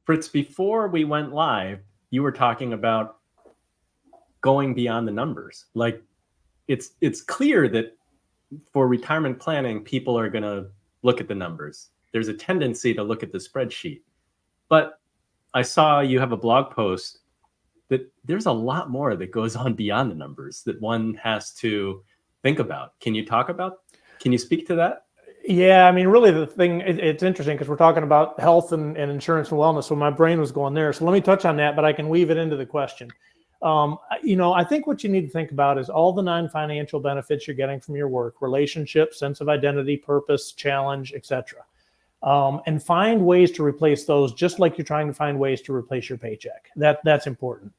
Fritz, before we went live, you were talking about going beyond the numbers. Like it's clear that for retirement planning, people are going to look at the numbers. There's a tendency to look at the spreadsheet. But I saw you have a blog post that there's a lot more that goes on beyond the numbers that one has to think about. Can you speak to that? Yeah, I mean, really the thing, it's interesting because we're talking about health and insurance and wellness. So my brain was going there. So let me touch on that, but I can weave it into the question. I think what you need to think about is all the non-financial benefits you're getting from your work, relationships, sense of identity, purpose, challenge, etc. And find ways to replace those, just like you're trying to find ways to replace your paycheck. That's important.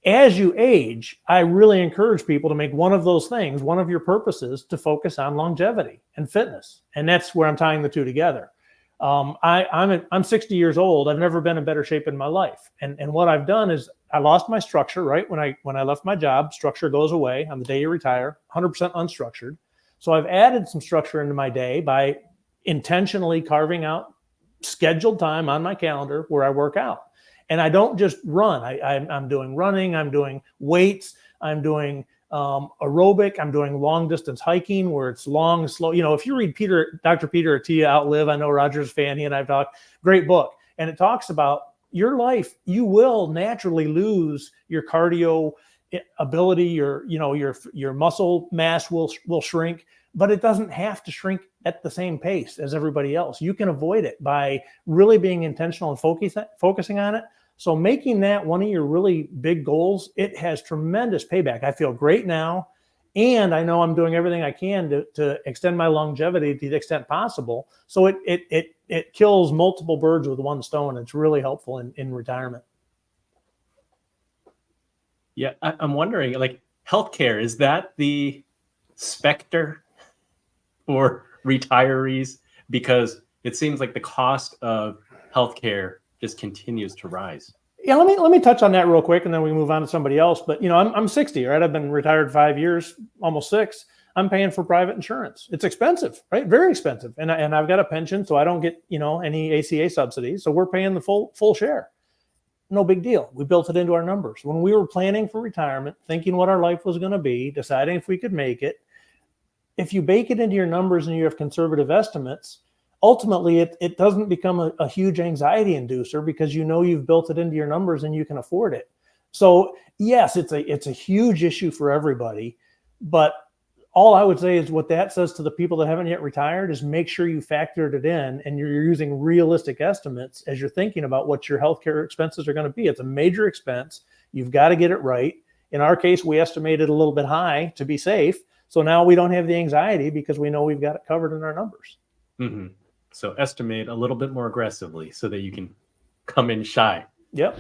As you age, I really encourage people to make one of those things, one of your purposes, to focus on longevity and fitness. And that's where I'm tying the two together. I'm 60 years old. I've never been in better shape in my life. And what I've done is I lost my structure, right? When I left my job, structure goes away on the day you retire, 100% unstructured. So I've added some structure into my day by intentionally carving out scheduled time on my calendar where I work out. And I don't just run. I'm doing running. I'm doing weights. I'm doing aerobic. I'm doing long distance hiking where it's long and slow. If you read Dr. Peter Attia, Outlive, I know Roger's a fan. He and I've talked. Great book. And it talks about your life. You will naturally lose your cardio ability. Your muscle mass will shrink, but it doesn't have to shrink at the same pace as everybody else. You can avoid it by really being intentional and focusing on it. So making that one of your really big goals, it has tremendous payback. I feel great now. And I know I'm doing everything I can to extend my longevity to the extent possible. So it kills multiple birds with one stone. It's really helpful in retirement. Yeah, I'm wondering, like, healthcare, is that the specter for retirees? Because it seems like the cost of healthcare just continues to rise. Yeah, let me touch on that real quick, and then we move on to somebody else. But I'm 60, right? I've been retired 5 years, almost 6. I'm paying for private insurance. It's expensive, right? Very expensive, and I've got a pension, so I don't get any ACA subsidies. So we're paying the full share. No big deal. We built it into our numbers when we were planning for retirement, thinking what our life was going to be, deciding if we could make it. If you bake it into your numbers and you have conservative estimates, ultimately it doesn't become a huge anxiety inducer because you've built it into your numbers and you can afford it. So yes, it's a huge issue for everybody, but all I would say is what that says to the people that haven't yet retired is make sure you factored it in and you're using realistic estimates as you're thinking about what your healthcare expenses are going to be. It's a major expense. You've got to get it right. In our case, we estimated a little bit high to be safe. So now we don't have the anxiety because we know we've got it covered in our numbers. Mm-hmm. So estimate a little bit more aggressively so that you can come in shy. Yep.